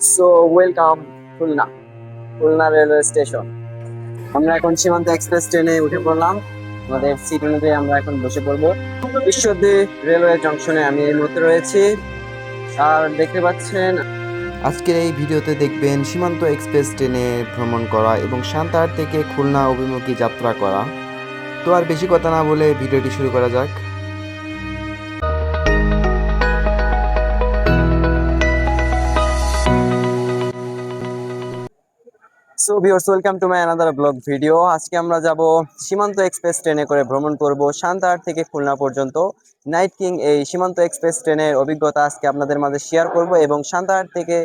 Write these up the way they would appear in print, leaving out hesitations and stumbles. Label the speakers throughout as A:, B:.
A: So welcome Khulna Khulna railway station. আমরা এখন সীমান্ত এক্সপ্রেস ট্রেনে উঠে পড়লাম। আমাদের সিট অনুযায়ী আমরা এখন বসে পড়বো। ঈশ্বরদী রেলওয়ে জংশনে আমি এই মুহূর্তে রয়েছি। আর দেখতে পাচ্ছেন
B: আজকের এই ভিডিওতে দেখবেন সীমান্ত এক্সপ্রেস ট্রেনে ভ্রমণ করা এবং সান্তাহার থেকে খুলনা অভিমুখী যাত্রা করা। তো আর বেশি কথা না বলে ভিডিওটি শুরু করা যাক।
A: So viewers, welcome to my another blog video. আজকে আমরা যাব সীমান্ত এক্সপ্রেস ট্রেনে করে ভ্রমণ করব সান্তাহার থেকে খুলনা পর্যন্ত। নাইট কিং এই সীমান্ত এক্সপ্রেস ট্রেনের অভিজ্ঞতা আজকে আপনাদের মাঝে শেয়ার করব এবং সান্তাহার থেকে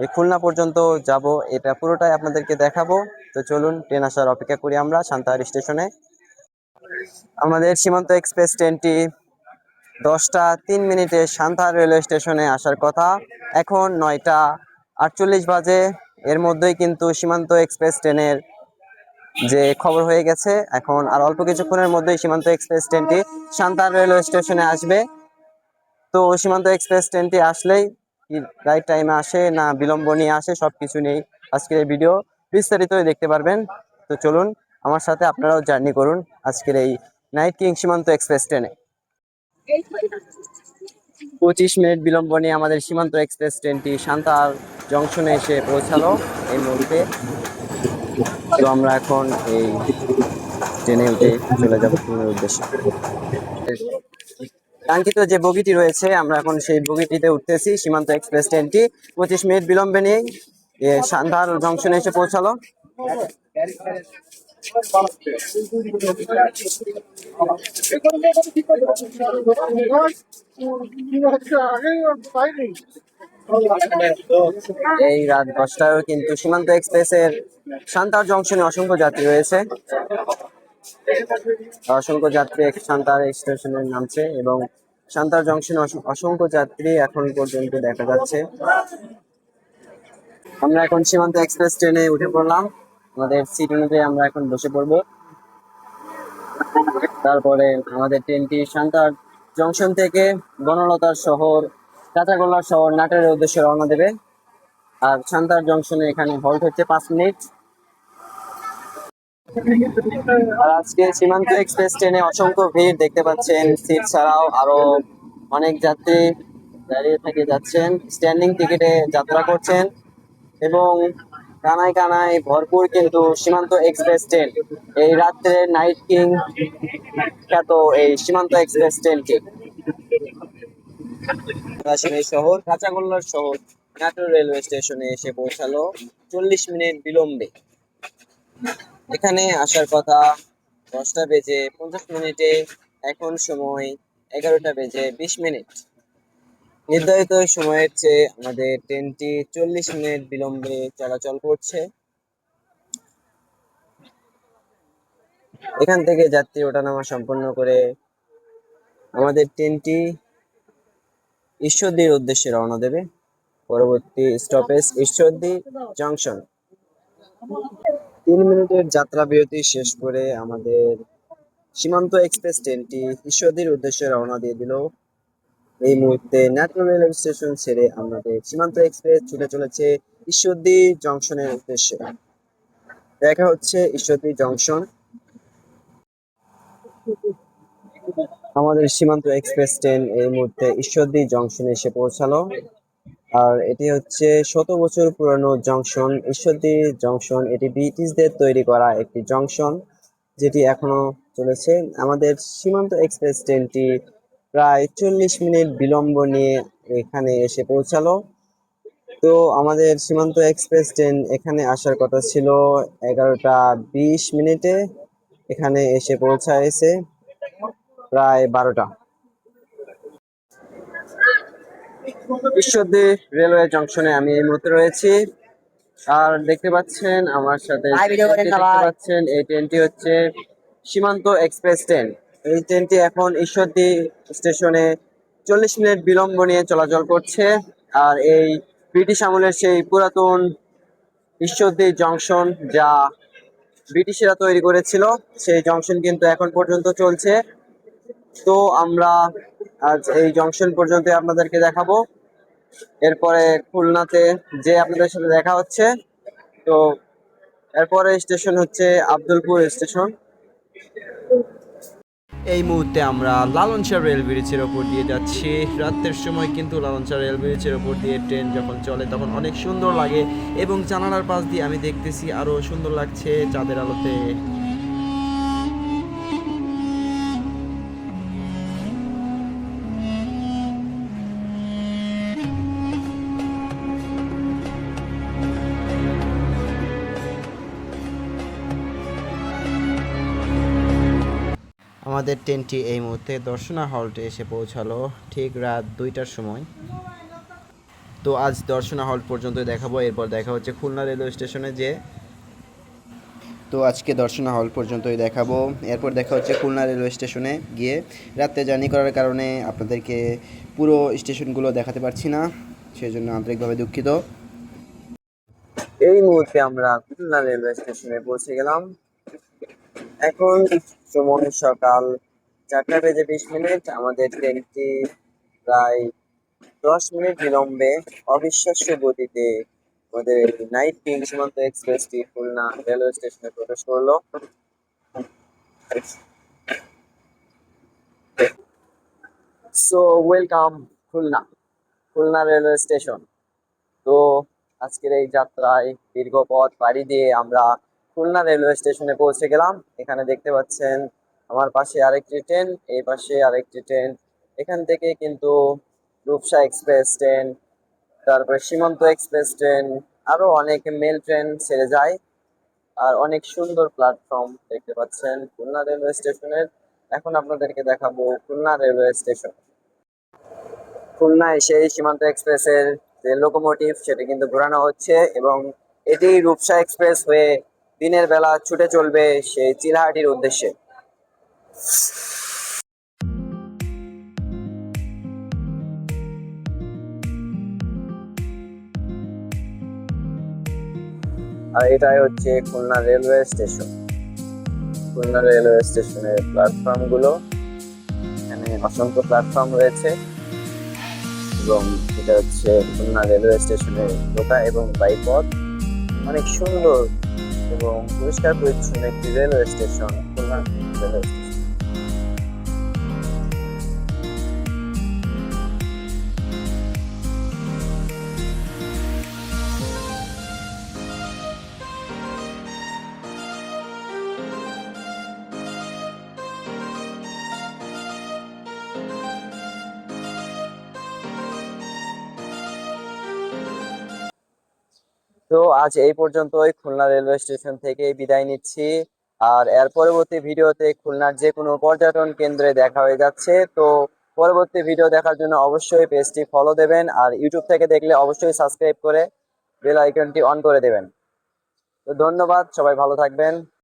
A: এই খুলনা পর্যন্ত যাব, এটা পুরোটাই আপনাদেরকে দেখাবো। তো চলুন ট্রেন আসার অপেক্ষা করি আমরা সান্তাহার স্টেশনে। আমাদের সীমান্ত এক্সপ্রেস ট্রেনটি 10টা 3 মিনিটে সান্তাহার রেলওয়ে স্টেশনে আসার কথা। এখন 9টা 48 বাজে। এর মধ্যেই কিন্তু সীমান্ত এক্সপ্রেস ট্রেনের যে খবর হয়ে গেছে, এখন আর অল্প কিছুক্ষণের মধ্যেই সীমান্ত এক্সপ্রেস ট্রেনটি সান্তাহার রেলওয়ে স্টেশনে আসবে। তো সীমান্ত এক্সপ্রেস ট্রেনটি আসলেই রাইট টাইমে আসে না বিলম্ব নিয়ে আসে, সবকিছু নেই আজকের এই ভিডিও বিস্তারিত দেখতে পারবেন। তো চলুন আমার সাথে আপনারাও জার্নি করুন আজকের এই নাইট কিং সীমান্ত এক্সপ্রেস ট্রেনে। 25 মিনিট বিলম্ব নিয়ে আমাদের সীমান্ত এক্সপ্রেস ট্রেনটি সান্তাহার জংশনে এসে পৌঁছালো এই মুহূর্তে। তো আমরা এখন এই ট্রেনে উঠে চলে যাব খুলনার উদ্দেশ্যে। কাঙ্ক্ষিত যে বগিটি রয়েছে, আমরা এখন সেই বগিটিতে উঠতেছি। সীমান্ত এক্সপ্রেস ট্রেনটি 25 মিনিট বিলম্বে নিয়ে সান্তাহার জংশনে এসে পৌঁছালো। এই রাত 10টায়ও কিন্তু সীমান্ত এক্সপ্রেসের সান্তাহার জংশনে অসংখ্য যাত্রী রয়েছে। অসংখ্য যাত্রী সান্তাহার স্টেশনে নামছে এবং সান্তাহার জংশনে অসংখ্য যাত্রী এখন পর্যন্ত দেখা যাচ্ছে। আমরা এখন সীমান্ত এক্সপ্রেস ট্রেনে উঠে পড়লাম। আমাদের সিট অনুযায়ী আমরা এখন বসে পড়বো। তারপরে আমাদের ট্রেনটি সান্তাহার জংশন থেকে বনলতার শহর, কাঁচাগোল্লার শহর, নাটোরের উদ্দেশ্যে রওনা দেবে। আর সান্তাহার জংশনে এখানে হল্ট হচ্ছে 5 মিনিট। আর আজকে সীমান্ত এক্সপ্রেস ট্রেনে অসংখ্য ভিড় দেখতে পাচ্ছেন। সিট ছাড়াও আরো অনেক যাত্রী দাঁড়িয়ে থেকে যাচ্ছেন, স্ট্যান্ডিং টিকিটে যাত্রা করছেন এবং কানায় কানায় ভরপুর কিন্তু সীমান্ত এক্সপ্রেস ট্রেন। এই রাত্রে নাইট কিং খ্যাত এই সীমান্ত এক্সপ্রেস ট্রেনটি রাজশাহী শহর, কাঁচাগোল্লার শহর, নাটোর রেলওয়ে স্টেশনে এসে পৌঁছালো 40 মিনিট বিলম্বে। এখানে আসার কথা 10টা বেজে 50 মিনিটে, এখন সময় 11টা বেজে 20 মিনিট। নির্ধারিত সময়ের চেয়ে আমাদের ট্রেনটি 40 মিনিট বিলম্বে চলাচল করছে। এখান থেকে যাত্রী ওঠানামা সম্পন্ন করে আমাদের ট্রেনটি ঈশ্বরদীর উদ্দেশ্যে রওনা দেবে। পরবর্তী স্টপেজ ঈশ্বরদী জংশন। 3 মিনিটের যাত্রা বিরতি শেষ করে আমাদের সীমান্ত এক্সপ্রেস ট্রেনটি ঈশ্বরদীর উদ্দেশ্যে রওনা দিয়ে দিল। এই মুহূর্তে নাটোর রেলওয়ে স্টেশন ছেড়ে আমাদের সীমান্ত এক্সপ্রেস ছুটে চলেছে ঈশ্বরদী জংশনের উদ্দেশ্যে। দেখা হচ্ছে ঈশ্বরদী জংশন। আমাদের সীমান্ত এক্সপ্রেস ট্রেন এই মুহূর্তে ঈশ্বরদী জংশনে এসে পৌঁছালো। আর এটি হচ্ছে 100 বছর পুরানো জংশন, ঈশ্বরদী জংশন। এটি ব্রিটিশদের তৈরি করা একটি জংশন যেটি এখনো চলেছে। আমাদের সীমান্ত এক্সপ্রেস ট্রেনটি প্রায় 40 মিনিট বিলম্ব নিয়ে এখানে এসে পৌঁছালো। তো আমাদের সীমান্ত এক্সপ্রেস ট্রেন এখানে আসার কথা ছিল 11টা 20 মিনিটে, এখানে এসে পৌঁছায়ছে প্রায় 12টা। ঈশ্বরদী রেলওয়ে জংশনে আমি এই মুহূর্তে রয়েছি। আর দেখতে পাচ্ছেন আমার সাথে এই ট্রেনটি হচ্ছে সীমান্ত এক্সপ্রেস ট্রেন। এই ট্রেনটি এখন ঈশ্বরদী স্টেশনে 40 মিনিট বিলম্ব নিয়ে চলাচল করছে। আর এই ব্রিটিশ আমলের সেই পুরাতন ঈশ্বরদী জংশন, যা ব্রিটিশরা তৈরি করেছিল, সেই জংশন কিন্তু এখন পর্যন্ত চলছে। তো আমরা আজ এই জংশন পর্যন্ত আপনাদেরকে দেখাবো। এরপরে খুলনাতে যে আপনাদের সাথে দেখা হচ্ছে। তো এরপরে স্টেশন হচ্ছে আব্দুলপুর স্টেশন।
B: এই মুহূর্তে আমরা লালনশাহ রেল ব্রিজের ওপর দিয়ে যাচ্ছি। রাতের সময় কিন্তু লালনশাহ রেল ব্রিজের ওপর দিয়ে ট্রেন যখন চলে তখন অনেক সুন্দর লাগে, এবং জানালার পাশ দিয়ে আমি দেখতেছি আরো সুন্দর লাগছে চাঁদের আলোতে। আমাদের ট্রেনটি এই মুহূর্তে দর্শনা হল্টে এসে পৌঁছালো ঠিক রাত 2টার সময়। তো আজ দর্শনা হল্ট পর্যন্ত দেখাবো, এরপর দেখা হচ্ছে খুলনা রেলওয়ে স্টেশনে যে। তো আজকে দর্শনা হল পর্যন্তই দেখাবো, এরপর দেখা হচ্ছে খুলনা রেলওয়ে স্টেশনে গিয়ে। রাতে জার্নি করার কারণে আপনাদেরকে পুরো স্টেশনগুলো দেখাতে পারছি না, সেই জন্য আন্তরিকভাবে দুঃখিত।
A: এই মুহূর্তে আমরা খুলনা রেলওয়ে স্টেশনে পৌঁছে গেলাম। এখন সময় সকাল 4টা বেজে 20 মিনিট। আমাদের ট্রেনটি প্রায় 10 মিনিট বিলম্বে অবিশ্বাস্য গতিতে আমাদের নাইট কিং সীমান্ত এক্সপ্রেসটি খুলনা রেলওয়ে স্টেশনে প্রবেশ করলো। So welcome Khulna railway station. তো আজকের এই যাত্রায় দীর্ঘ পথ পাড়ি দিয়ে আমরা খুলনা রেলওয়ে স্টেশনে পৌঁছে গেলাম। এখানে দেখতে পাচ্ছেন আমার পাশে আরেকটি ট্রেন, এই পাশে আরেকটি ট্রেন। এখান থেকে কিন্তু রূপসা এক্সপ্রেস ট্রেন, তারপরে সীমান্ত এক্সপ্রেস ট্রেন, আরো অনেক মেল ট্রেন ছেড়ে যায়। আর অনেক সুন্দর প্ল্যাটফর্ম দেখতে পাচ্ছেন খুলনা রেলওয়ে স্টেশনের। এখন আপনাদেরকে দেখাবো খুলনা রেলওয়ে স্টেশন। খুলনায় সেই সীমান্ত এক্সপ্রেসের যে লোকোমোটিভ সেটা কিন্তু ঘোরানো হচ্ছে, এবং এটি রূপসা এক্সপ্রেস হয়ে দিনের বেলা ছুটে চলবে সেই চিলাহাটির উদ্দেশ্যে। আর এটাই হচ্ছে Khulna railway station. Khulna railway স্টেশনের প্ল্যাটফর্ম গুলো, এখানে অসংখ্য প্ল্যাটফর্ম রয়েছে, এবং এটা হচ্ছে খুলনা রেলওয়ে স্টেশনের ঢোকা এবং বাইপথ। অনেক সুন্দর এবং পরিষ্কার পরিচ্ছন্ন একটি railway station Khulna railway station. তো আজ এই পর্যন্তই, খুলনা রেলওয়ে স্টেশন থেকে বিদায় নিচ্ছি। আর এর পরবর্তী ভিডিওতে খুলনার যে কোনো পর্যটন কেন্দ্রে দেখা হয়ে যাচ্ছে। তো পরবর্তী ভিডিও দেখার জন্য অবশ্যই পেজটি ফলো দেবেন, আর ইউটিউব থেকে দেখলে অবশ্যই সাবস্ক্রাইব করে বেল আইকনটি অন করে দেবেন। তো ধন্যবাদ, সবাই ভালো থাকবেন।